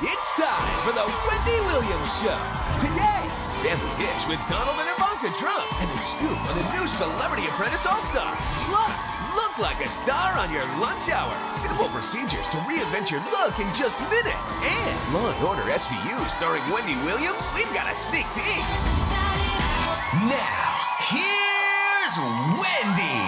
It's time for the Wendy Williams Show. Today, Family Dish with Donald and Ivanka Trump and a scoop on the new Celebrity Apprentice All-Star. Plus, look like a star on your lunch hour. Simple procedures to reinvent your look in just minutes. And Law & Order SVU starring Wendy Williams. We've got a sneak peek. Now, here's Wendy.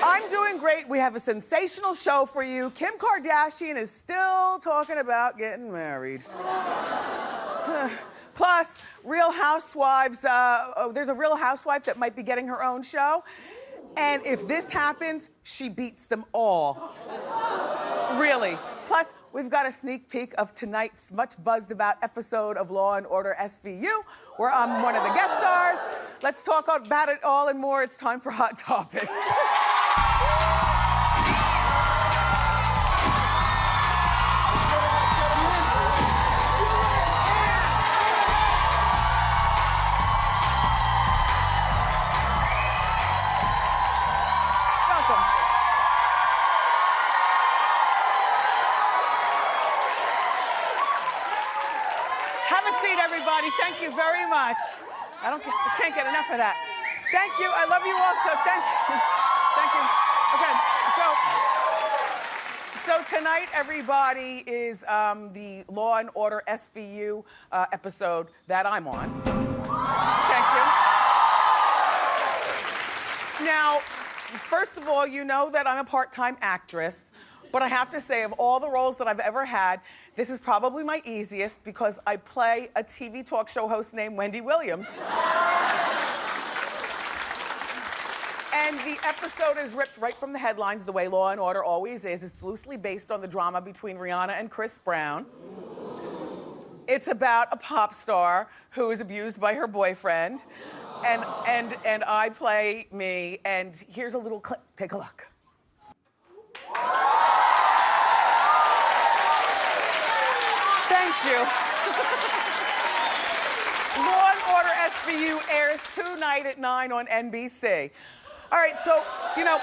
I'm doing great. We have a sensational show for you. Kim Kardashian is still talking about getting married. Plus, Real Housewives, there's a Real Housewife that might be getting her own show. And if this happens, she beats them all. Really. Plus, we've got a sneak peek of tonight's much buzzed about episode of Law & Order SVU, where I'm one of the guest stars. Let's talk about it all and more. It's time for Hot Topics. Everybody, thank you very much. I can't get enough of that. Thank you. I love you also. Thank you. Okay. So tonight, everybody, is the Law & Order SVU episode that I'm on. Thank you. Now, first of all, you know that I'm a part-time actress. But I have to say, of all the roles that I've ever had, this is probably my easiest because I play a TV talk show host named Wendy Williams. And the episode is ripped right from the headlines, the way Law & Order always is. It's loosely based on the drama between Rihanna and Chris Brown. It's about a pop star who is abused by her boyfriend. And I play me, and here's a little clip. Take a look. Thank you. Law & Order SVU airs tonight at 9 on NBC. All right, so, you know,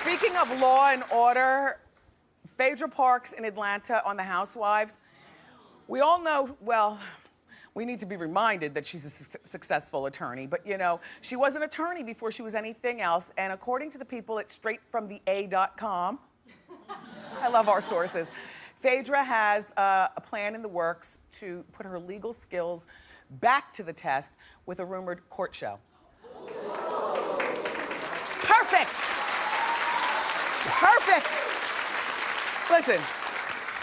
speaking of Law & Order, Phaedra Parks in Atlanta on The Housewives, we all know, well, we need to be reminded that she's a successful attorney, but you know, she was an attorney before she was anything else, and according to the people at straightfromtheA.com, I love our sources, Phaedra has a plan in the works to put her legal skills back to the test with a rumored court show. Perfect! Perfect! Listen.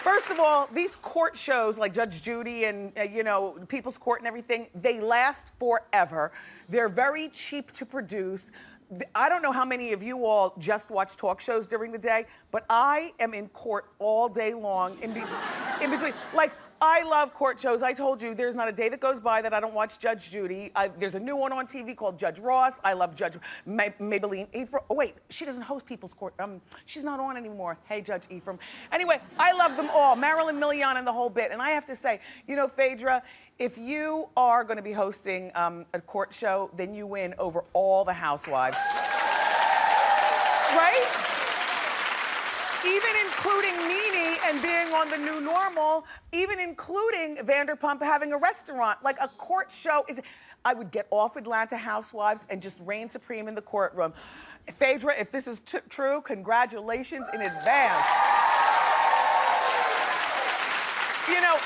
First of all, these court shows like Judge Judy and, you know, People's Court and everything, they last forever. They're very cheap to produce. I don't know how many of you all just watch talk shows during the day, but I am in court all day long in between. Like, I love court shows. I told you, there's not a day that goes by that I don't watch Judge Judy. There's a new one on TV called Judge Ross. I love Judge Maybelline Ephraim. Oh, wait, she doesn't host People's Court. She's not on anymore. Hey, Judge Ephraim. Anyway, I love them all. Marilyn Milian and the whole bit. And I have to say, you know, Phaedra, if you are going to be hosting a court show, then you win over all the housewives. Right? Even including Nene and being on the new normal, even including Vanderpump having a restaurant. Like a court show is, I would get off Atlanta Housewives and just reign supreme in the courtroom. Phaedra, if this is true, congratulations in advance. You know,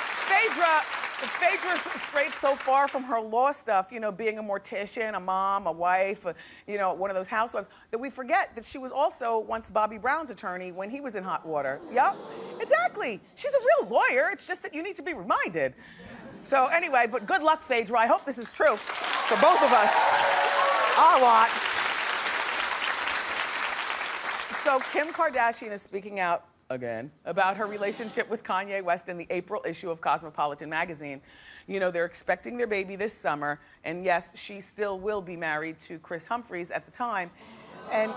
Phaedra's strayed so far from her law stuff, you know, being a mortician, a mom, a wife, you know, one of those housewives, that we forget that she was also once Bobby Brown's attorney when he was in hot water. Yep, exactly. She's a real lawyer. It's just that you need to be reminded. So anyway, but good luck, Phaedra. I hope this is true for both of us. I'll watch. So Kim Kardashian is speaking out again about her relationship with Kanye West in the April issue of Cosmopolitan magazine. You know, they're expecting their baby this summer, and yes, she still will be married to Chris Humphries at the time. And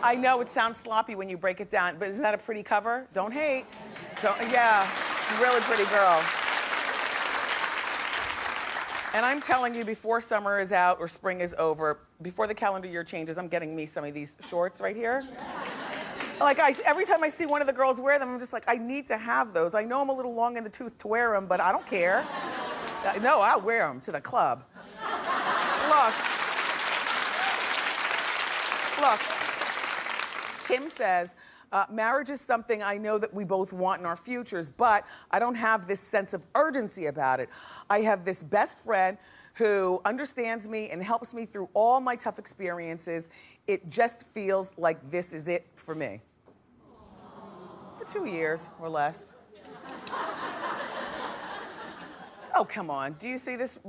I know it sounds sloppy when you break it down, but isn't that a pretty cover? Don't hate. Yeah, she's a really pretty girl. And I'm telling you, before summer is out or spring is over, before the calendar year changes, I'm getting me some of these shorts right here. Like, every time I see one of the girls wear them, I'm just like, I need to have those. I know I'm a little long in the tooth to wear them, but I don't care. No, I'll wear them to the club. Look. Kim says, marriage is something I know that we both want in our futures, but I don't have this sense of urgency about it. I have this best friend who understands me and helps me through all my tough experiences. It just feels like this is it for me. For 2 years or less. Oh, come on. Do you see this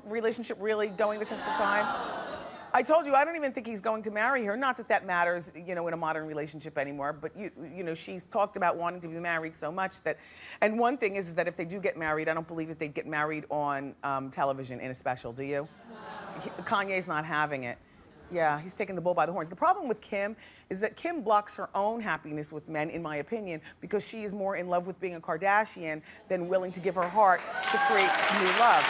relationship really going the test of time? I told you, I don't even think he's going to marry her. Not that that matters, you know, in a modern relationship anymore, but you know, she's talked about wanting to be married so much that, and one thing is that if they do get married, I don't believe that they'd get married on television in a special, do you? No. Kanye's not having it. Yeah, he's taking the bull by the horns. The problem with Kim is that Kim blocks her own happiness with men, in my opinion, because she is more in love with being a Kardashian than willing to give her heart to create new love.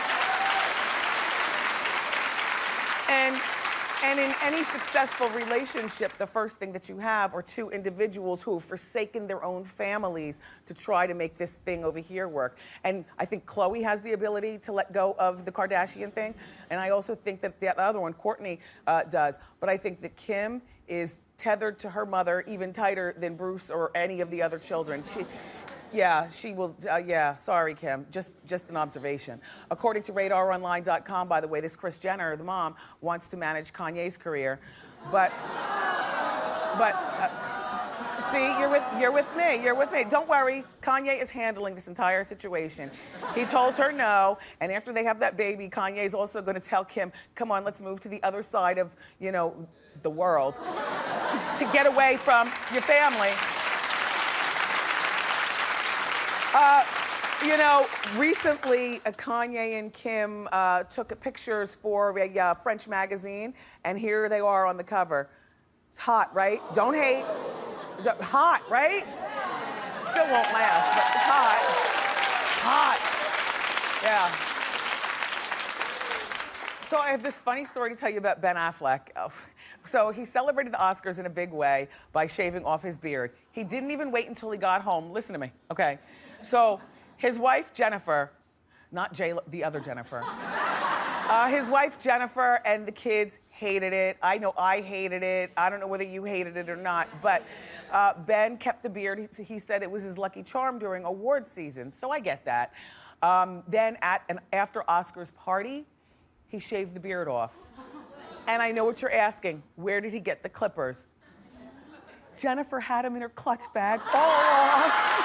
And in any successful relationship, the first thing that you have are two individuals who have forsaken their own families to try to make this thing over here work. And I think Khloe has the ability to let go of the Kardashian thing. And I also think that the other one, Kourtney, does. But I think that Kim is tethered to her mother even tighter than Bruce or any of the other children. She will, sorry, Kim, just an observation. According to RadarOnline.com, by the way, this Kris Jenner, the mom, wants to manage Kanye's career. But see, you're with me. Don't worry, Kanye is handling this entire situation. He told her no, and after they have that baby, Kanye's also gonna tell Kim, come on, let's move to the other side of, you know, the world, to get away from your family. You know, recently Kanye and Kim took pictures for a French magazine, and here they are on the cover. It's hot, right? Don't hate. Hot, right? Still won't last, but it's hot. Hot. Yeah. So I have this funny story to tell you about Ben Affleck. So he celebrated the Oscars in a big way by shaving off his beard. He didn't even wait until he got home. Listen to me, okay? So his wife, Jennifer, not the other Jennifer. His wife, Jennifer, and the kids hated it. I know I hated it. I don't know whether you hated it or not, but Ben kept the beard. He said it was his lucky charm during award season, so I get that. Then at an after Oscars party, he shaved the beard off. And I know what you're asking. Where did he get the clippers? Jennifer had them in her clutch bag. Oh.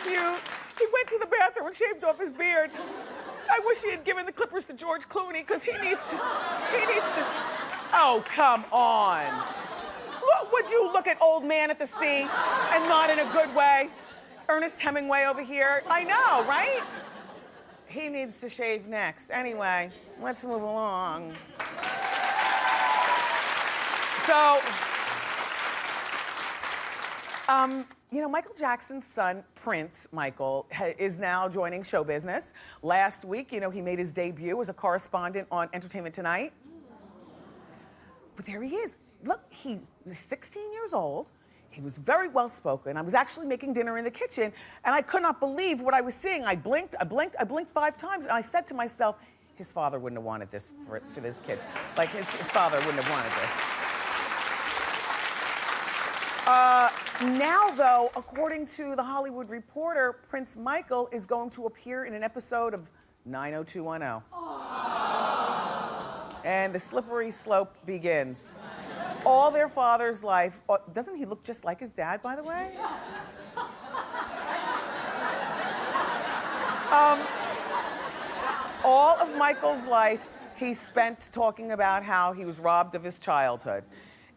Cute. He went to the bathroom and shaved off his beard. I wish he had given the clippers to George Clooney, because he needs to. Oh, come on. Would you look at Old Man at the Sea and not in a good way? Ernest Hemingway over here. I know, right? He needs to shave next. Anyway, let's move along. So, you know, Michael Jackson's son, Prince Michael, is now joining show business. Last week, you know, he made his debut as a correspondent on Entertainment Tonight. But there he is. Look, he was 16 years old. He was very well-spoken. I was actually making dinner in the kitchen, and I could not believe what I was seeing. I blinked 5 times, and I said to myself, his father wouldn't have wanted this for his kids. Like, his father wouldn't have wanted this. Now, though, according to The Hollywood Reporter, Prince Michael is going to appear in an episode of 90210. And the slippery slope begins. All their father's life. Doesn't he look just like his dad, by the way? all of Michael's life, he spent talking about how he was robbed of his childhood.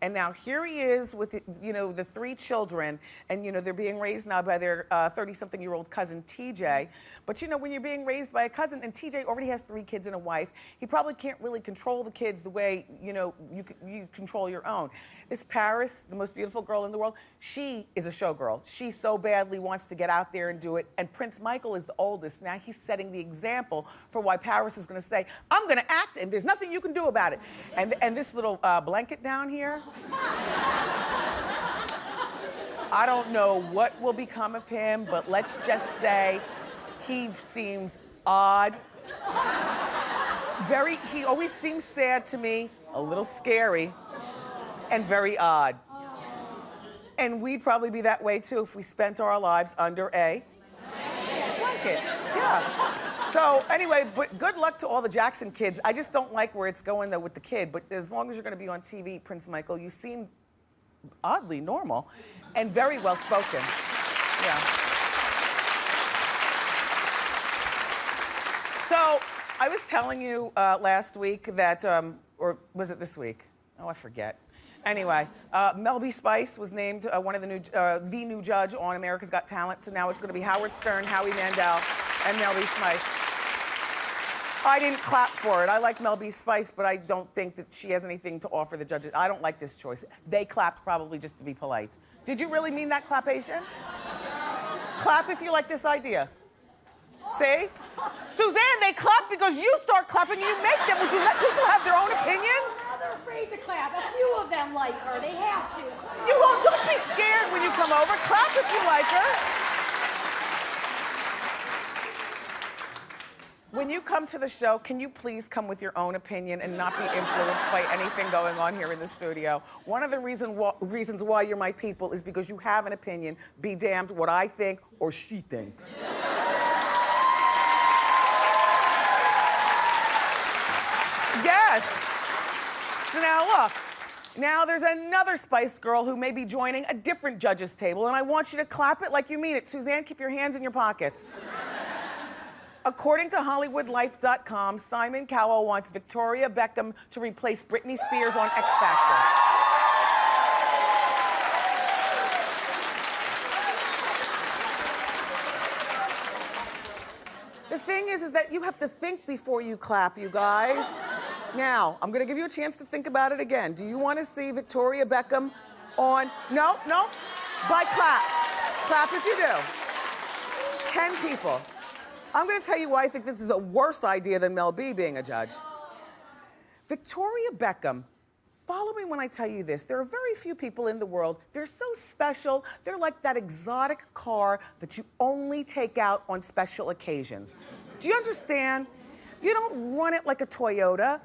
And now here he is with, the 3 children, and, they're being raised now by their 30-something-year-old cousin, TJ. But, when you're being raised by a cousin, and TJ already has 3 kids and a wife, he probably can't really control the kids the way, you control your own. This Paris, the most beautiful girl in the world, she is a showgirl. She so badly wants to get out there and do it. And Prince Michael is the oldest. Now he's setting the example for why Paris is going to say, I'm going to act, and there's nothing you can do about it. And this little blanket down here, I don't know what will become of him, but let's just say he seems odd. He always seems sad to me, a little scary, and very odd. And we'd probably be that way too if we spent our lives under a blanket. Yeah. So anyway, but good luck to all the Jackson kids. I just don't like where it's going though with the kid, but as long as you're gonna be on TV, Prince Michael, you seem oddly normal and very well spoken. Yeah. So I was telling you last week that, or was it this week? Oh, I forget. Anyway, Mel B. Spice was named one of the new judge on America's Got Talent. So now it's going to be Howard Stern, Howie Mandel, and Mel B. Spice. I didn't clap for it. I like Mel B. Spice, but I don't think that she has anything to offer the judges. I don't like this choice. They clapped probably just to be polite. Did you really mean that clapation? Clap if you like this idea. See? Suzanne, they clap because you start clapping and you make them. Would you let people have their own opinions? They're afraid to clap. A few of them like her. They have to. You won't. Don't be scared when you come over. Clap if you like her. When you come to the show, can you please come with your own opinion and not be influenced by anything going on here in the studio? One of the reasons why you're my people is because you have an opinion. Be damned what I think or she thinks. Yes. So now look, now there's another Spice Girl who may be joining a different judge's table, and I want you to clap it like you mean it. Suzanne, keep your hands in your pockets. According to HollywoodLife.com, Simon Cowell wants Victoria Beckham to replace Britney Spears on X Factor. The thing is that you have to think before you clap, you guys. Now, I'm gonna give you a chance to think about it again. Do you want to see Victoria Beckham on? No, no. By claps. Clap if you do. 10 people. I'm gonna tell you why I think this is a worse idea than Mel B being a judge. Victoria Beckham, follow me when I tell you this. There are very few people in the world. They're so special. They're like that exotic car that you only take out on special occasions. Do you understand? You don't run it like a Toyota.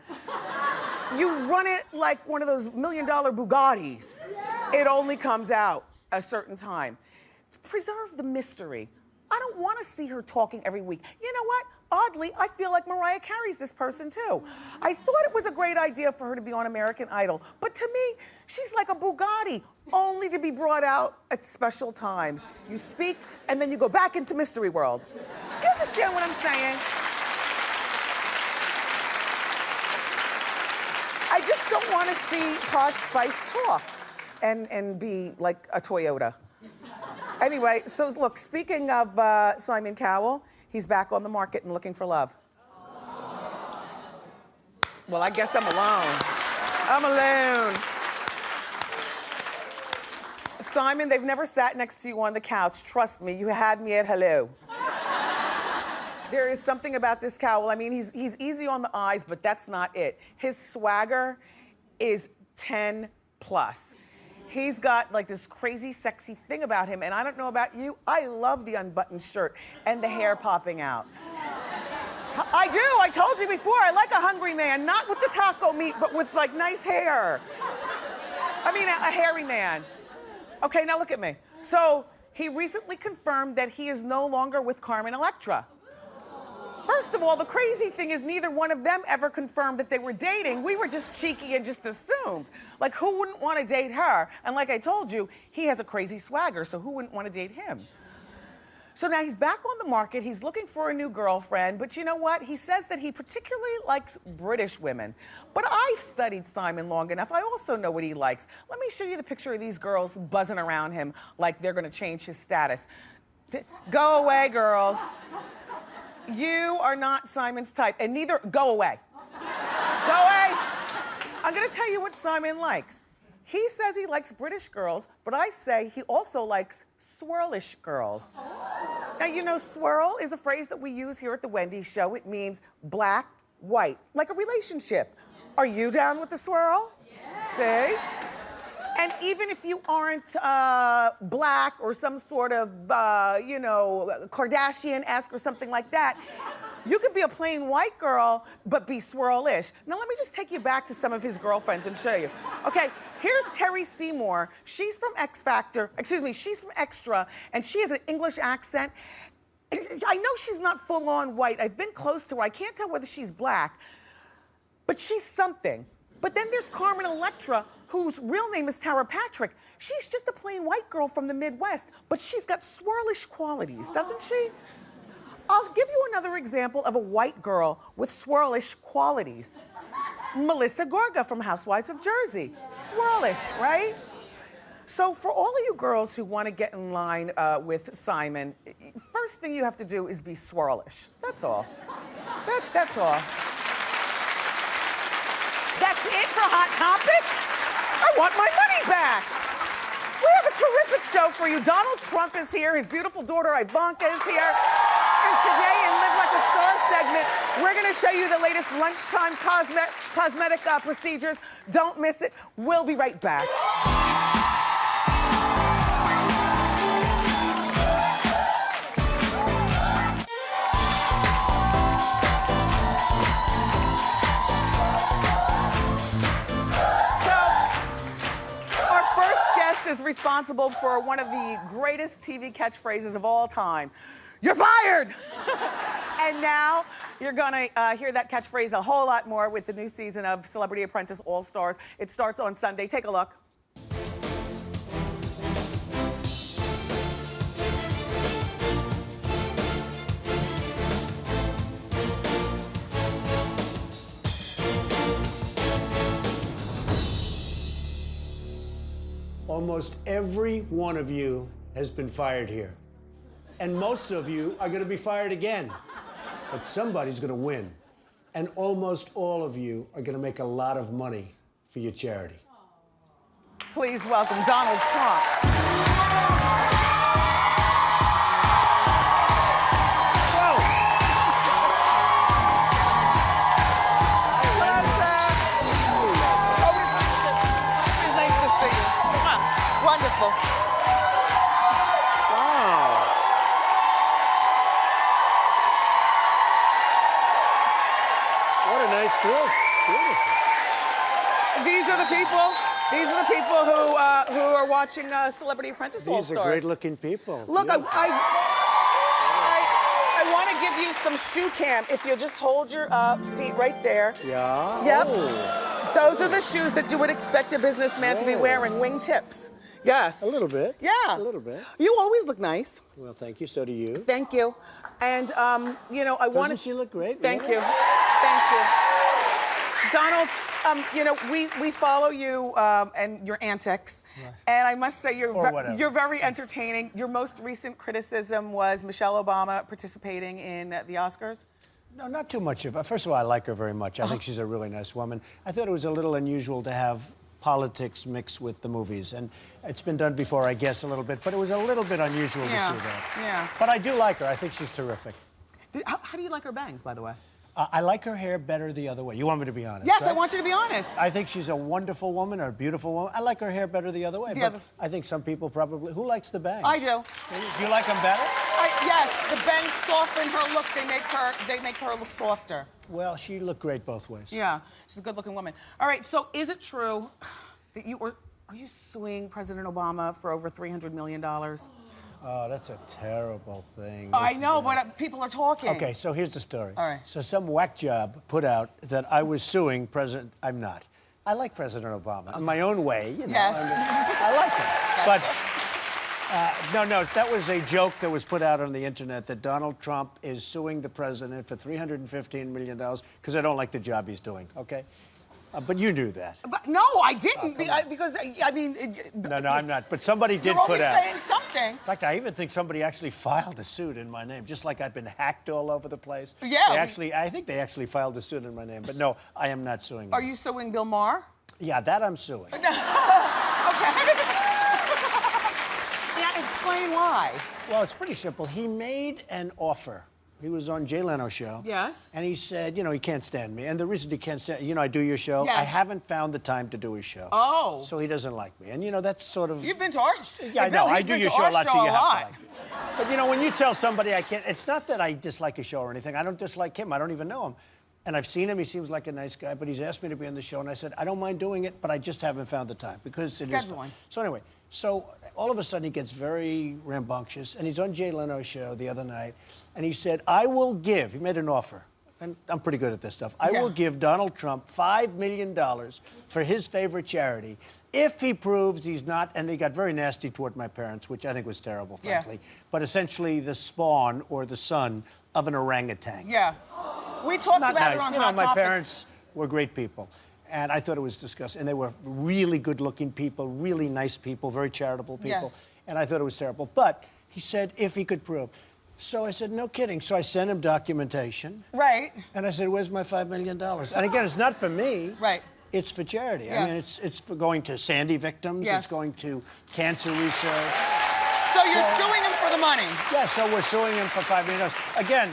You run it like one of those $1 million Bugattis. It only comes out a certain time. To preserve the mystery. I don't want to see her talking every week. You know what? Oddly, I feel like Mariah Carey's this person too. I thought it was a great idea for her to be on American Idol, but to me, she's like a Bugatti, only to be brought out at special times. You speak, and then you go back into Mystery World. Do you understand what I'm saying? I just don't want to see Posh Spice talk and be like a Toyota. Anyway, so look, speaking of Simon Cowell, he's back on the market and looking for love. Well, I guess I'm alone. I'm alone. Simon, they've never sat next to you on the couch. Trust me, you had me at hello. There is something about this Cowell. I mean, he's easy on the eyes, but that's not it. His swagger is 10 plus. He's got like this crazy, sexy thing about him, and I don't know about you, I love the unbuttoned shirt and the hair popping out. I do, I told you before, I like a hungry man, not with the taco meat, but with like nice hair. I mean, a hairy man. Okay, now look at me. So, he recently confirmed that he is no longer with Carmen Electra. First of all, the crazy thing is neither one of them ever confirmed that they were dating. We were just cheeky and just assumed. Like, who wouldn't want to date her? And like I told you, he has a crazy swagger, so who wouldn't want to date him? So now he's back on the market. He's looking for a new girlfriend. But you know what? He says that he particularly likes British women. But I've studied Simon long enough. I also know what he likes. Let me show you the picture of these girls buzzing around him like they're going to change his status. Go away, girls. You are not Simon's type. And neither, go away. Go away. I'm going to tell you what Simon likes. He says he likes British girls, but I say he also likes swirlish girls. Now, you know, swirl is a phrase that we use here at the Wendy Show. It means black, white, like a relationship. Are you down with the swirl? Yeah. See? And even if you aren't black or some sort of, you know, Kardashian-esque or something like that, you could be a plain white girl, but be swirlish. Now, let me just take you back to some of his girlfriends and show you. Okay, here's Terry Seymour. She's from X Factor. Excuse me, she's from Extra, and she has an English accent. I know she's not full-on white. I've been close to her. I can't tell whether she's black, but she's something. But then there's Carmen Electra, whose real name is Tara Patrick. She's just a plain white girl from the Midwest, but she's got swirlish qualities, doesn't she? I'll give you another example of a white girl with swirlish qualities. Melissa Gorga from Housewives of Jersey. Swirlish, right? So for all of you girls who want to get in line with Simon, first thing you have to do is be swirlish. That's all. That's all. That's it for Hot Topics? I want my money back. We have a terrific show for you. Donald Trump is here. His beautiful daughter Ivanka is here. And today in Live Like a Star segment, we're going to show you the latest lunchtime cosmetic procedures. Don't miss it. We'll be right back. Is responsible for one of the greatest TV catchphrases of all time. You're fired! And now you're gonna hear that catchphrase a whole lot more with the new season of Celebrity Apprentice All Stars. It starts on Sunday. Take a look. Almost every one of you has been fired here. And most of you are going to be fired again. But somebody's going to win. And almost all of you are going to make a lot of money for your charity. Please welcome Donald Trump. Wonderful. Wow. What a nice group. Beautiful. These are the people. These are the people who are watching Celebrity Apprentice All Stars. These are great-looking people. Look, yeah. I want to give you some shoe cam. If you'll just hold your feet right there. Yeah. Yep. Oh. Those are the shoes that you would expect a businessman to be wearing. Wingtips. Yes. A little bit. Yeah. A little bit. You always look nice. Well, thank you. So do you. Thank you. And, you know, I want to... Doesn't she look great? Thank really? you. Thank you. Donald, you know, we follow you and your antics. Right. And I must say, you're very entertaining. Your most recent criticism was Michelle Obama participating in the Oscars. No, not too much of it. First of all, I like her very much. I think she's a really nice woman. I thought it was a little unusual to have politics mixed with the movies. And it's been done before, I guess, a little bit. But it was a little bit unusual to see that. Yeah. But I do like her. I think she's terrific. How do you like her bangs, by the way? I like her hair better the other way. You want me to be honest? Yes, right? I want you to be honest. I think she's a wonderful woman, or a beautiful woman. I like her hair better the other way. I think some people probably... Who likes the bangs? I do. Do you like them better? Yes, the bangs soften her look. They make her look softer. Well, she looked great both ways. Yeah, she's a good-looking woman. All right, so is it true that are you suing President Obama for over $300 million? Oh, that's a terrible thing. I know, but people are talking. Okay, so here's the story. All right. So some whack job put out that I was suing President... I'm not. I like President Obama in my own way, you know. Yes. I like him. But No, that was a joke that was put out on the internet that Donald Trump is suing the president for $315 million because I don't like the job he's doing, okay? But you knew that. But no, I didn't, because, I mean... No, I'm not. But somebody did You're put always out... saying something. In fact, I even think somebody actually filed a suit in my name, just like I've been hacked all over the place. Yeah. I think they actually filed a suit in my name. But no, I am not suing them. Are you suing Bill Maher? Yeah, that I'm suing. Okay. Yeah, explain why. Well, it's pretty simple. He made an offer. He was on Jay Leno's show. Yes. And he said, he can't stand me. And the reason he can't stand, I do your show. Yes. I haven't found the time to do his show. Oh. So he doesn't like me. And, that's sort of... You've been to our... Yeah, I know. I do your show a lot, so you have to like me. But, when you tell somebody I can't... It's not that I dislike a show or anything. I don't dislike him. I don't even know him. And I've seen him. He seems like a nice guy. But he's asked me to be on the show. And I said, I don't mind doing it, but I just haven't found the time. Because it is... Scheduling. So anyway, all of a sudden he gets very rambunctious. And he's on Jay Leno's show the other night. And he said, I will give... He made an offer. And I'm pretty good at this stuff. I will give Donald Trump $5 million for his favorite charity if he proves he's not... And they got very nasty toward my parents, which I think was terrible, frankly. Yeah. But essentially the spawn or the son of an orangutan. Yeah. We talked about it on Hot my Topics. parents were great people. And I thought it was disgusting. And they were really good-looking people, really nice people, very charitable people. Yes. And I thought it was terrible. But he said, if he could prove. So I said, no kidding. So I sent him documentation. Right. And I said, where's my $5 million? And again, it's not for me. Right. It's for charity. Yes. I mean, it's for going to Sandy victims. Yes. It's going to cancer research. So you're suing him for the money? Yeah, so we're suing him for $5 million. Again,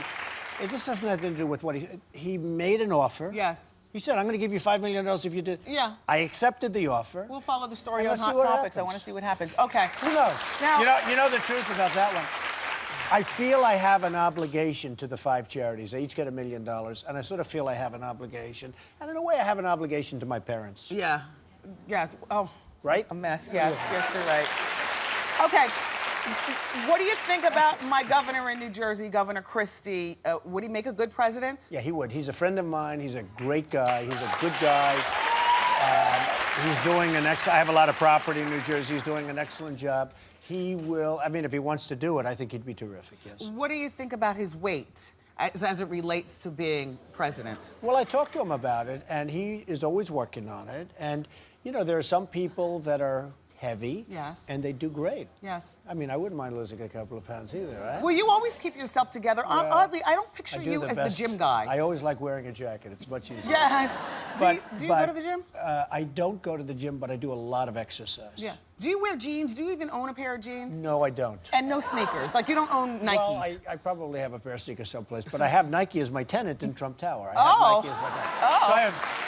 this has nothing to do with what he made an offer. Yes. He said, I'm going to give you $5 million if you did. Yeah. I accepted the offer. We'll follow the story And on let's see Hot what Topics. happens. I want to see what happens. Okay. Who knows? Now, you know the truth about that one. I feel I have an obligation to the 5 charities. They each get $1 million, and I sort of feel I have an obligation. And in a way, I have an obligation to my parents. yeah. Yes. Oh. Right? A mess. Yes. Yes, you're right. Okay. What do you think about my governor in New Jersey, Governor Christie? Would he make a good president? Yeah, he would. He's a friend of mine. He's a great guy. He's a good guy. He's doing I have a lot of property in New Jersey. He's doing an excellent job. He will, if he wants to do it, I think he'd be terrific, yes. What do you think about his weight as it relates to being president? Well, I talked to him about it, and he is always working on it. And, there are some people that are heavy. Yes. And they do great. Yes. I wouldn't mind losing a couple of pounds either, right? Well, you always keep yourself together. Yeah. Oddly, I don't picture you as the gym guy. I always like wearing a jacket. It's much easier. Yes. Do you go to the gym? I don't go to the gym, but I do a lot of exercise. Yeah. Do you wear jeans? Do you even own a pair of jeans? No, I don't. And no sneakers? Like, you don't own Nikes? Well, I probably have a pair of sneakers someplace, but I have Nike as my tenant in Trump Tower. I have Nike as my tenant. Oh.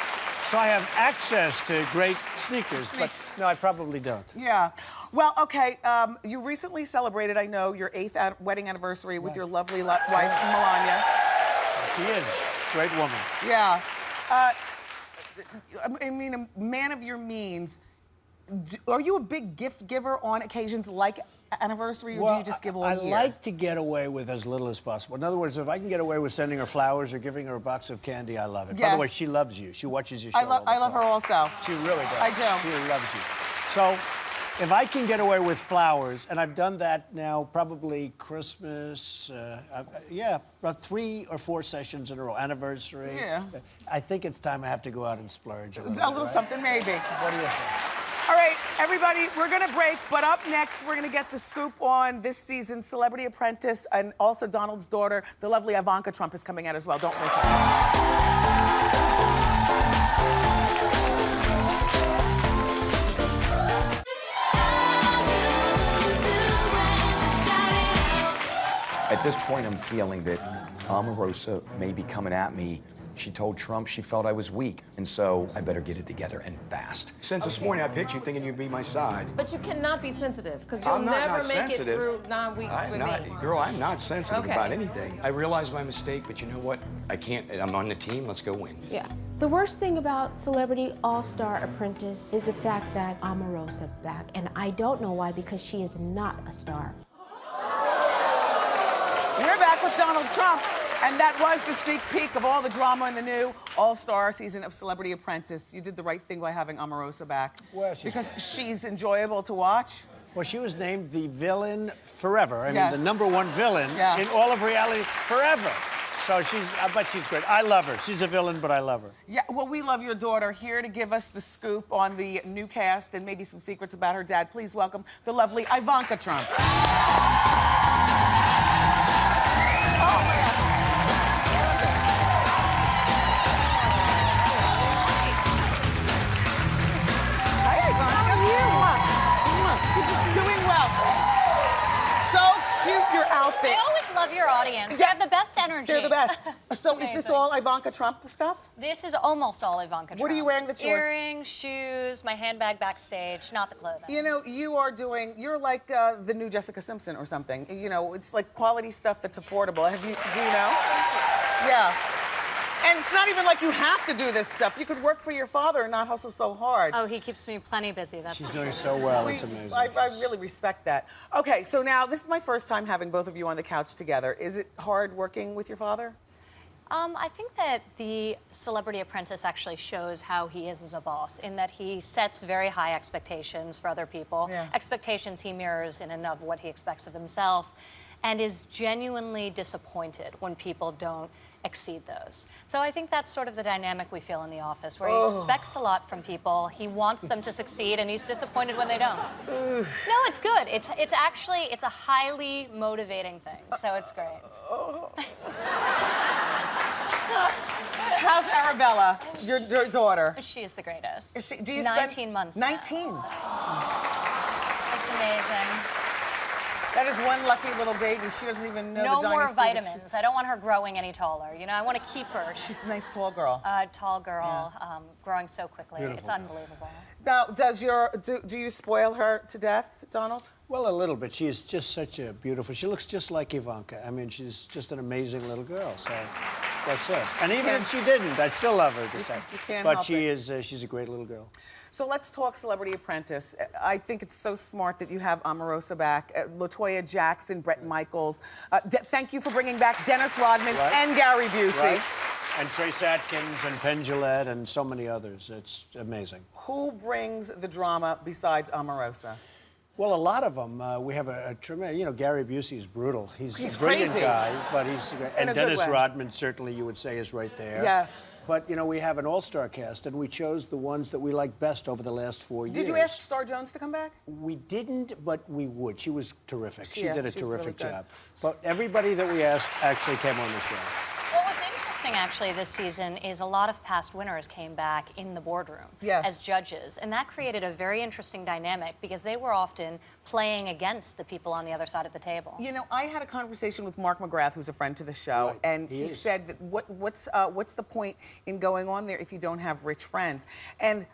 So I have access to great sneakers, but no, I probably don't. Yeah. Well, okay, you recently celebrated, I know, your 8th wedding anniversary with your lovely wife, Melania. She is. Great woman. Yeah. A man of your means. Are you a big gift giver on occasions like anniversary, or do you just give all year? I like to get away with as little as possible. In other words, if I can get away with sending her flowers or giving her a box of candy, I love it. Yes. By the way, she loves you. She watches your show. I love her also. She really does. I do. She loves you. So, if I can get away with flowers, and I've done that now probably Christmas, about 3 or 4 sessions in a row, anniversary. Yeah. I think it's time I have to go out and splurge a little A little right? something, maybe. What do you think? All right, everybody, we're gonna break, but up next, we're gonna get the scoop on this season's Celebrity Apprentice, and also Donald's daughter, the lovely Ivanka Trump, is coming out as well. Don't miss it. At this point, I'm feeling that Omarosa may be coming at me. She told Trump she felt I was weak, and so I better get it together and fast. Since this morning, I picked you thinking you'd be my side. But you cannot be sensitive, because you'll I'm not never make sensitive. it through 9 weeks with me. Girl, I'm not sensitive Okay. about anything. I realized my mistake, but you know what? I can't. I'm on the team. Let's go win. Yeah. The worst thing about Celebrity All-Star Apprentice is the fact that Omarosa's back, and I don't know why, because she is not a star. We're back with Donald Trump, and that was the sneak peek of all the drama in the new All-Star season of Celebrity Apprentice. You did the right thing by having Omarosa back. Well, she's because she's enjoyable to watch. Well, she was named the villain forever. I Yes. mean, the #1 villain Yeah. in all of reality forever. So I bet she's great. I love her. She's a villain, but I love her. Yeah, well, we love your daughter. Here to give us the scoop on the new cast and maybe some secrets about her dad. Please welcome the lovely Ivanka Trump. Hi, Ivanka. Doing well. So cute, your outfit. I always love your audience. They have the best energy. They're the best. So is this Amazing. all Ivanka Trump stuff? This is almost all Ivanka Trump. What are you wearing that's yours? Earrings, shoes, my handbag backstage, not the clothing. You know, you're like the new Jessica Simpson or something. You know, it's like quality stuff that's affordable. Do you know? Yeah. And it's not even like you have to do this stuff. You could work for your father and not hustle so hard. Oh, he keeps me plenty busy. That's She's for doing sure. so well. It's amazing. I really respect that. Okay, so now this is my first time having both of you on the couch together. Is it hard working with your father? I think that the Celebrity Apprentice actually shows how he is as a boss, in that he sets very high expectations for other people, Yeah. expectations he mirrors in and of what he expects of himself, and is genuinely disappointed when people don't exceed those. So I think that's sort of the dynamic we feel in the office, where he expects a lot from people, he wants them to succeed, and he's disappointed when they don't. No, it's good. It's actually, it's a highly motivating thing, so it's great. How's Arabella, your daughter? She is the greatest. Is she, do you 19 spend, months now. 19. It's amazing. That is one lucky little baby. She doesn't even know No the more dynasty that vitamins. I don't want her growing any taller. You know, I want to keep her. She's a nice tall girl. A tall girl, growing so quickly. Beautiful It's girl. unbelievable. Now, do you spoil her to death, Donald? Well, a little bit. She is just such a beautiful. She looks just like Ivanka. I mean, she's just an amazing little girl. So that's it. And even if she didn't, I'd still love her the same. You can't But help she it. is. She's a great little girl. So let's talk Celebrity Apprentice. I think it's so smart that you have Omarosa back, LaToya Jackson, Bret Michaels. Thank you for bringing back Dennis Rodman Right. and Gary Busey. Right? And Trace Atkins and Penn Jillette and so many others. It's amazing. Who brings the drama besides Omarosa? Well, a lot of them. We have a tremendous. You know, Gary Busey is brutal. He's a brilliant crazy. guy, but he's In a and good Dennis way. Rodman certainly you would say is right there. Yes. But you know, we have an all-star cast, and we chose the ones that we like best over the last 4 years. Did you ask Star Jones to come back? We didn't, but we would. She was terrific. She Yeah, did a she was really terrific good. job. But everybody that we asked actually came on the show. What was interesting, actually, this season is a lot of past winners came back in the boardroom Yes. as judges. And that created a very interesting dynamic because they were often playing against the people on the other side of the table. You know, I had a conversation with Mark McGrath, who's a friend to the show, Right. and He he is. said that what's the point in going on there if you don't have rich friends? And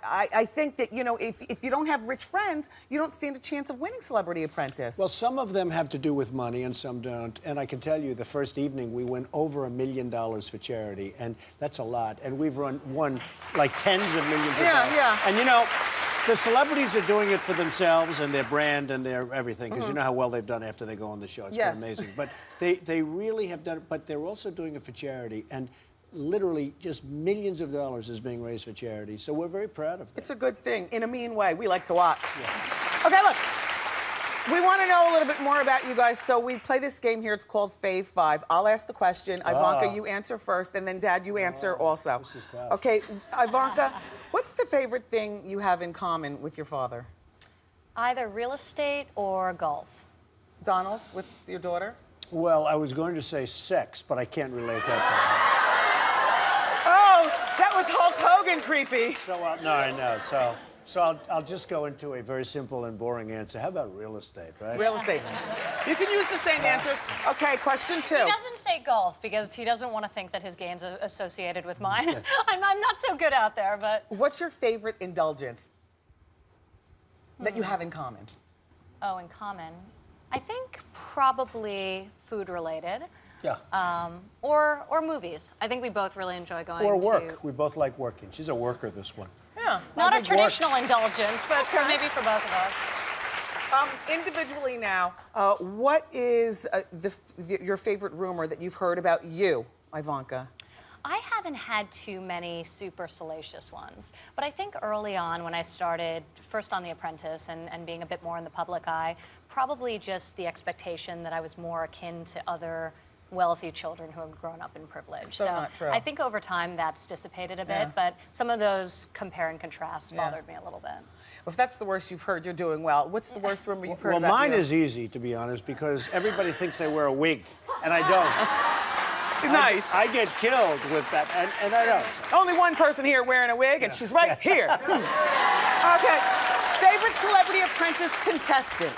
I think that, you know, if you don't have rich friends, you don't stand a chance of winning Celebrity Apprentice. Well, some of them have to do with money and some don't. And I can tell you, the first evening we won over $1 million for charity, and that's a lot. And we've won like tens of millions of dollars. Yeah. And you know, the celebrities are doing it for themselves and their brand and their everything, because you know how well they've done after they go on the show. It's Yes. been amazing. But they really have done it, but they're also doing it for charity. And literally just millions of dollars is being raised for charity. So we're very proud of that. It's a good thing, in a mean way. We like to watch. Okay, look. We want to know a little bit more about you guys, so we play this game here. It's called Fave 5. I'll ask the question. Ivanka, you answer first, and then Dad, you answer also. This is tough. Okay, Ivanka, what's the favorite thing you have in common with your father? Either real estate or golf. Donald, with your daughter? Well, I was going to say sex, but I can't relate that Oh, that was Hulk Hogan creepy. part. So, no, I know. So I'll just go into a very simple and boring answer. How about real estate, right? Real estate. You can use the same answers. Okay, question 2. He doesn't say golf because he doesn't want to think that his game's associated with mine. I'm not so good out there, but... What's your favorite indulgence that you have in common? Oh, in common. I think probably food related. Yeah. Or movies. I think we both really enjoy going Or to... work. We both like working. She's a worker, this one. Yeah. Not a think work- traditional indulgence, but maybe for both of us. Individually now, what is your favorite rumor that you've heard about you, Ivanka? I haven't had too many super salacious ones, but I think early on when I started first on The Apprentice and being a bit more in the public eye, probably just the expectation that I was more akin to other wealthy children who have grown up in privilege. So not true. I think over time that's dissipated a bit, Yeah. but some of those compare and contrast Yeah. bothered me a little bit. If that's the worst you've heard, you're doing well. What's the worst rumor you've heard Well, about mine you? is easy, to be honest, because everybody thinks I wear a wig, and I don't. Nice. I get killed with that, and I don't. Only one person here wearing a wig, and she's right here. Okay. Favorite Celebrity Apprentice contestant?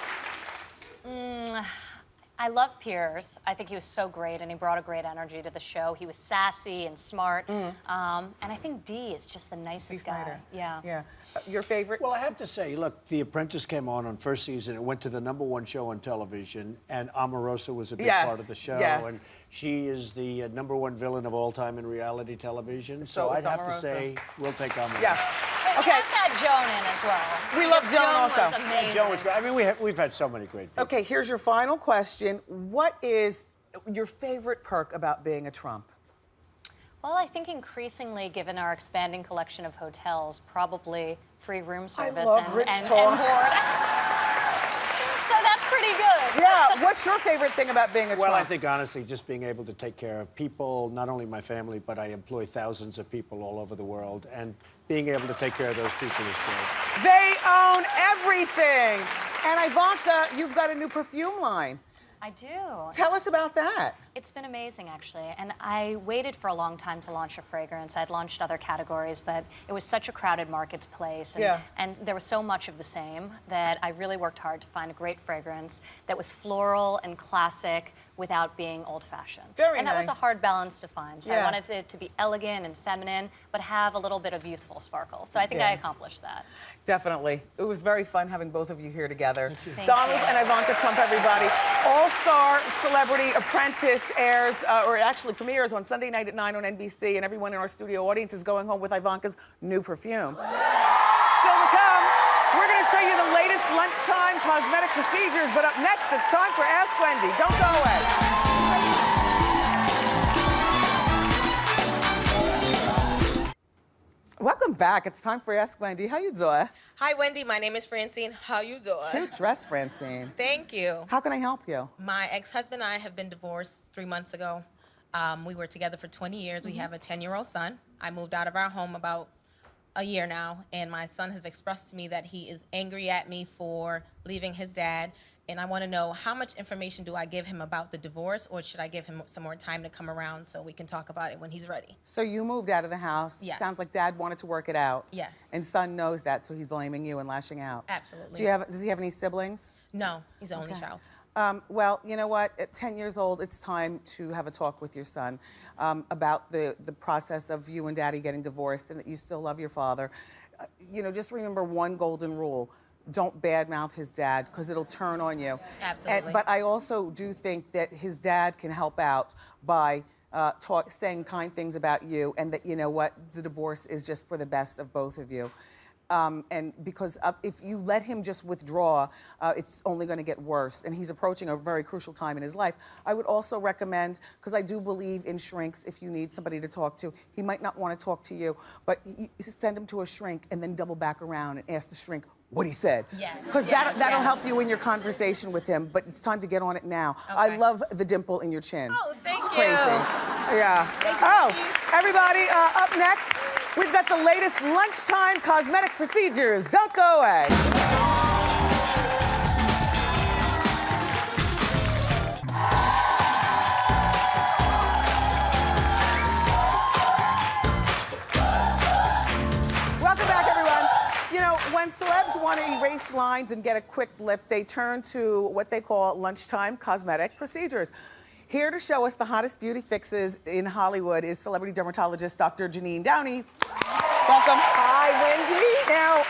I love Piers. I think he was so great, and he brought a great energy to the show. He was sassy and smart, and I think Dee is just the nicest Dee guy. Snider. Yeah. Yeah. Your favorite? Well, I have to say, look, The Apprentice came on first season. It went to the #1 show on television, and Omarosa was a big Yes, part of the show. yes. And she is the #1 villain of all time in reality television. So So I'd it's have to Omarosa. say, we'll take Omarosa. Yeah. But Okay. we have to add Joan in as well. We love because Joan also. was amazing. Joe was great. I mean, we've had so many great people. Okay, here's your final question. What is your favorite perk about being a Trump? Well, I think increasingly, given our expanding collection of hotels, probably free room service love and, rich and, talk. and board. So that's pretty good. Yeah, what's your favorite thing about being a Trump? Well, I think honestly, just being able to take care of people, not only my family, but I employ thousands of people all over the world, and being able to take care of those people is great. They own everything. And Ivanka, you've got a new perfume line. I do. Tell us about that. It's been amazing, actually. And I waited for a long time to launch a fragrance. I'd launched other categories, but it was such a crowded marketplace. And, Yeah. and there was so much of the same that I really worked hard to find a great fragrance that was floral and classic without being old-fashioned. Very And that was nice. a hard balance to find. So Yes. I wanted it to be elegant and feminine, but have a little bit of youthful sparkle. So I think Yeah. I accomplished that. Definitely. It was very fun having both of you here together. Thank Donald you. and Ivanka Trump, everybody. All-Star Celebrity Apprentice airs, or actually premieres on Sunday night at 9 on NBC, and everyone in our studio audience is going home with Ivanka's new perfume. Still to come, we're going to show you the latest lunchtime cosmetic procedures, but up next, it's time for Ask Wendy. Don't go away. Welcome back. It's time for Ask Wendy. How you doing? Hi, Wendy. My name is Francine. How you doing? Cute dress, Francine. Thank you. How can I help you? My ex-husband and I have been divorced 3 months ago. We were together for 20 years. We have a 10-year-old son. I moved out of our home about a year now, and my son has expressed to me that he is angry at me for leaving his dad. And I want to know, how much information do I give him about the divorce, or should I give him some more time to come around so we can talk about it when he's ready? So you moved out of the house. Yes. Sounds like Dad wanted to work it out. Yes. And son knows that, so he's blaming you and lashing out. Absolutely. Does he have any siblings? No, he's the only Okay. child. Well, you know what? At 10 years old, it's time to have a talk with your son about the process of you and Daddy getting divorced and that you still love your father. Just remember one golden rule. Don't badmouth his dad, because it'll turn on you. Absolutely. But I also do think that his dad can help out by saying kind things about you, and that, you know what, the divorce is just for the best of both of you. And because if you let him just withdraw, it's only going to get worse. And he's approaching a very crucial time in his life. I would also recommend, because I do believe in shrinks, if you need somebody to talk to, he might not want to talk to you, but you send him to a shrink and then double back around and ask the shrink what he said. Yes, Because yes, that'll yes. help you in your conversation with him, but it's time to get on it now. Okay. I love the dimple in your chin. Oh, thank It's you. crazy. Yeah. Thank you, Oh, Wendy. everybody, up next, we've got the latest lunchtime cosmetic procedures. Don't go away. Welcome back, everyone. When celebs want to erase lines and get a quick lift, they turn to what they call lunchtime cosmetic procedures. Here to show us the hottest beauty fixes in Hollywood is celebrity dermatologist Dr. Janine Downey. Welcome. Hi, Wendy. Now,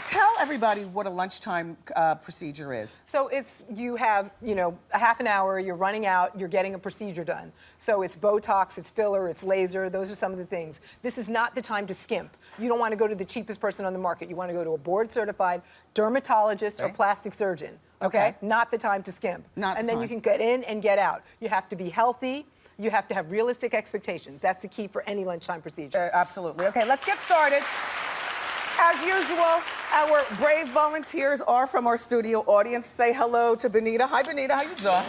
tell everybody what a lunchtime procedure is. So you have, a half an hour, you're running out, you're getting a procedure done. So it's Botox, it's filler, it's laser, those are some of the things. This is not the time to skimp. You don't want to go to the cheapest person on the market. You want to go to a board-certified dermatologist or plastic surgeon, okay? Not the time to skimp. Not the and then time. you can get in and get out. You have to be healthy. You have to have realistic expectations. That's the key for any lunchtime procedure. Absolutely. Okay, let's get started. As usual, our brave volunteers are from our studio audience. Say hello to Benita. Hi, Benita. How you doing?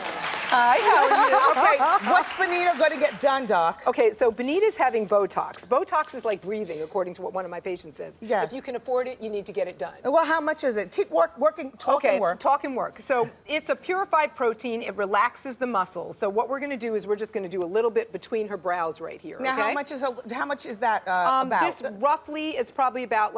Hi, how are you? Okay, what's Benita going to get done, Doc? Okay, so Benita's having Botox. Botox is like breathing, according to what one of my patients says. Yes. If you can afford it, you need to get it done. Well, how much is it? Keep working, talk and work. Talk and work. So it's a purified protein. It relaxes the muscles. So what we're going to do is we're just going to do a little bit between her brows right here. Now, okay? how much is that about? This roughly is probably about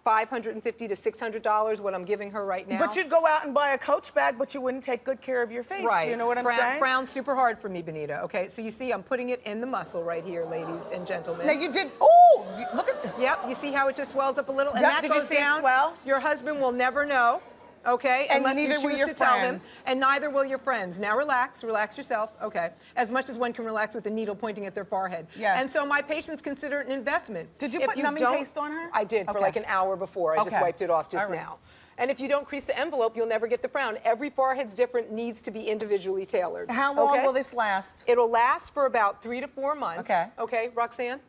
$550 to $600 what I'm giving her right now. But you'd go out and buy a Coach bag, but you wouldn't take good care of your face. Right. You know what I'm saying? Frown super hard for me, Benita. Okay, so you see I'm putting it in the muscle right here, ladies and gentlemen. Now you did, oh, look at. Yep, you see how it just swells up a little? And Yep, that did you goes see it down. swell? Your husband will never know. Okay, And unless neither you will choose your to tell him, friends. and neither will your friends. Now relax yourself. Okay, as much as one can relax with a needle pointing at their forehead. Yes. And so my patients consider it an investment. Did you If put numbing paste on her? I did for Okay. like an hour before. I just Okay. wiped it off just All right. now. And if you don't crease the envelope, you'll never get the frown. Every forehead's different, needs to be individually tailored. How long okay? will this last? It'll last for about 3 to 4 months. Okay. Okay, Roxanne?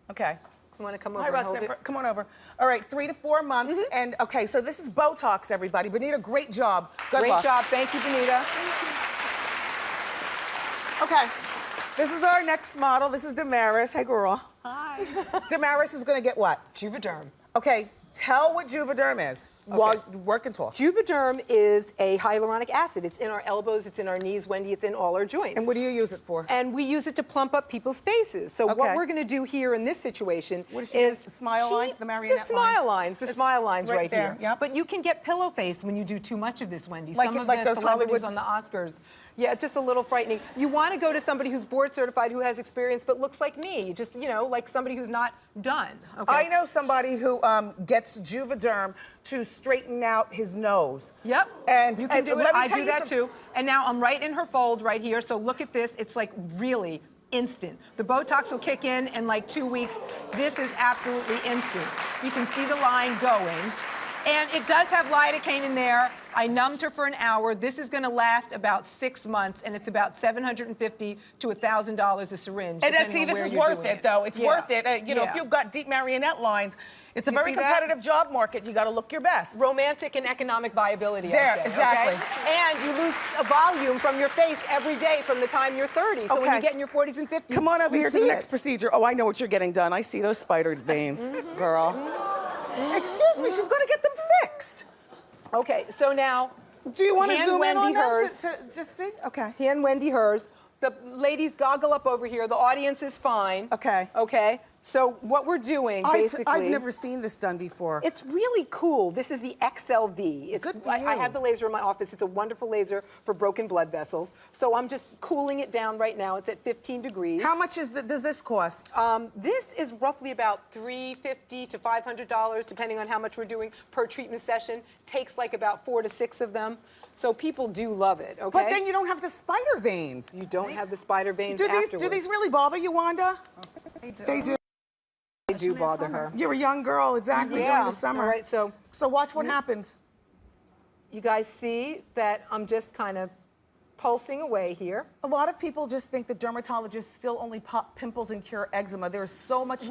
Okay. You want to come over Hi, and hold Roxanne. it? Come on over. All right, 3 to 4 months. And okay, so this is Botox, everybody. Benita, great job. Good Great luck. job. Thank you, Benita. Okay. This is our next model. This is Damaris. Hey, girl. Hi. Damaris is going to get what? Juvederm. Okay, tell what Juvederm is while you work and talk. Juvederm is a hyaluronic acid. It's in our elbows, it's in our knees, Wendy, it's in all our joints. And what do you use it for? And we use it to plump up people's faces. So what Okay. we're going to do here in this situation What is she is doing? The smile lines, the marionette the smile lines? lines, the It's smile lines right right, there, here. yep. But you can get pillow face when you do too much of this, Wendy. Like- Some of like the those celebrities Hollywoods? on the Oscars. Yeah, just a little frightening. You want to go to somebody who's board certified, who has experience, but looks like me. Just, you know, like somebody who's not done. Okay? I know somebody who gets Juvederm to straighten out his nose. Yep. And you can do it. let me I tell do you that some- too. And now I'm right in her fold right here. So look at this. It's like really instant. The Botox will kick in like 2 weeks. This is absolutely instant. So you can see the line going. And it does have lidocaine in there. I numbed her for an hour. This is going to last about 6 months, and it's about $750 to $1,000 a syringe. And depending see, on this where is you're worth doing it, though. It's Yeah. worth it. You know, if Yeah. you've got deep marionette lines, it's a You very see that? competitive job market. You got to look your best. Romantic and economic viability, There, I say, exactly. okay? And you lose a volume from your face every day from the time you're 30. So when Okay. you get in your 40s and 50s, Come on over you here to see the it. next procedure. Oh, I know what you're getting done. I see those spider veins, girl. Excuse me, she's going to get them fixed. Okay, so now, Do you want to hand zoom in Wendy on that hers. to just see? Okay. Hand Wendy hers. The ladies goggle up over here. The audience is fine. Okay. Okay. So what we're doing, basically. I've never seen this done before. It's really cool. This is the XLV. It's, Good for I you. have the laser in my office. It's a wonderful laser for broken blood vessels. So I'm just cooling it down right now. It's at 15 degrees. How much does this cost? This is roughly about $350 to $500, depending on how much we're doing per treatment session. Takes like about 4 to 6 of them. So people do love it, okay? But then you don't have the spider veins. You don't have the spider veins Do afterwards. these really bother you, Wanda? They do. They do bother her. You're a young girl, exactly, during the summer. All right, so watch what happens. you guys see that I'm just kind of pulsing away here. A lot of people just think that dermatologists still only pop pimples and cure eczema. There's so much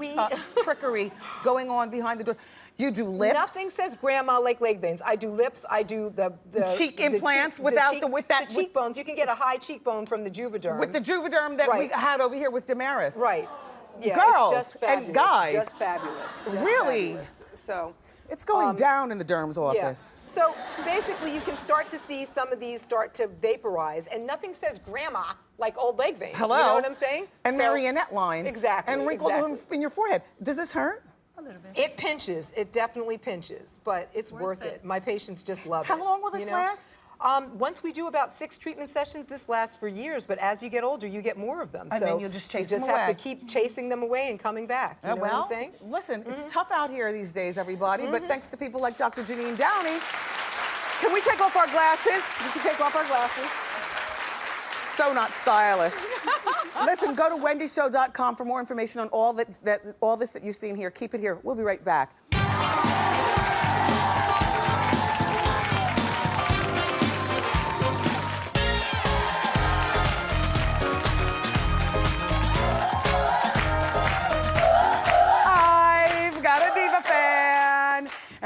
trickery going on behind the door. You do lips. Nothing says grandma like leg veins. I do lips. I do the cheek implants with that cheekbones. You can get a high cheekbone from the Juvederm. with the Juvederm that we had over here with Damaris. Right. Yeah, Girls it's just fabulous. and guys. Just fabulous. Just Really? fabulous. So It's going down in the derm's office. yeah. So basically, you can start to see some of these start to vaporize, and nothing says grandma like old leg veins. Hello. You know what I'm saying? And So- marionette lines. Exactly. And wrinkles exactly. in your forehead. Does this hurt? A little bit. It pinches. It definitely pinches, but it's worth it. My patients just love it. How long will this you know? last? Once we do about 6 treatment sessions, this lasts for years. But as you get older, you get more of them. And so then you just chase you them just have away. to keep chasing them away and coming back. You know what I'm saying? Listen, it's tough out here these days, everybody. But thanks to people like Dr. Janine Downey, can we take off our glasses? You can take off our glasses. So not stylish. Listen, go to wendyshow.com for more information on all this that you've seen here. Keep it here. We'll be right back.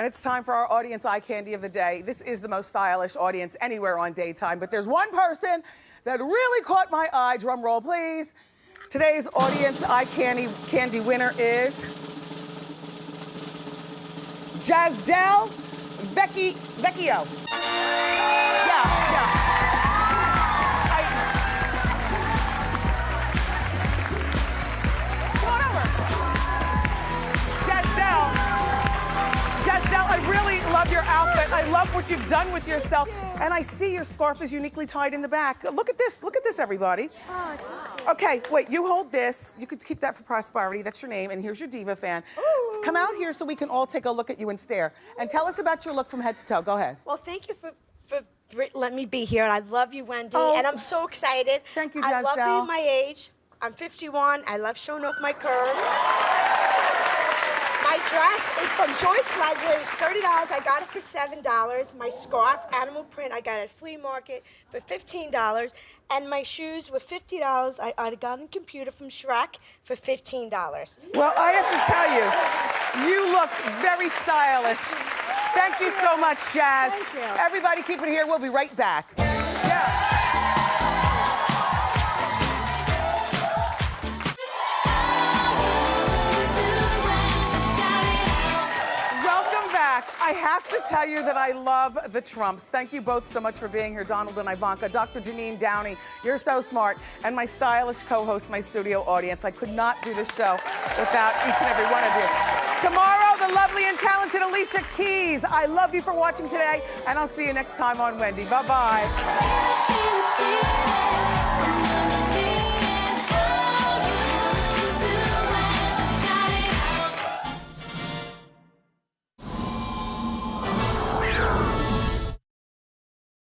And it's time for our audience eye candy of the day. This is the most stylish audience anywhere on daytime, but there's one person that really caught my eye. Drum roll, please. Today's audience eye candy winner is Jazdel Vecchio. Yeah. Jazdel, I really love your outfit. I love what you've done with yourself. And I see your scarf is uniquely tied in the back. Look at this, everybody. Okay, wait, you hold this. You could keep that for prosperity. That's your name. And here's your diva fan. Ooh. Come out here so we can all take a look at you and stare. And tell us about your look from head to toe. Go ahead. Well, thank you for letting me be here. And I love you, Wendy. And I'm so excited. Thank you, Jazdel. I love being my age. I'm 51. I love showing off my curves. My dress is from Joyce Leslie. It was $30. I got it for $7. My scarf, animal print, I got it at flea market for $15. And my shoes were $50. I got a computer from Shrek for $15. Well, I have to tell you, you look very stylish. Thank you so much, Jazz. Thank you. Everybody keep it here. We'll be right back. Yeah. I have to tell you that I love the Trumps. Thank you both so much for being here, Donald and Ivanka. Dr. Janine Downey, you're so smart. And my stylish co-host, my studio audience. I could not do this show without each and every one of you. Tomorrow, the lovely and talented Alicia Keys. I love you for watching today, and I'll see you next time on Wendy. Bye-bye.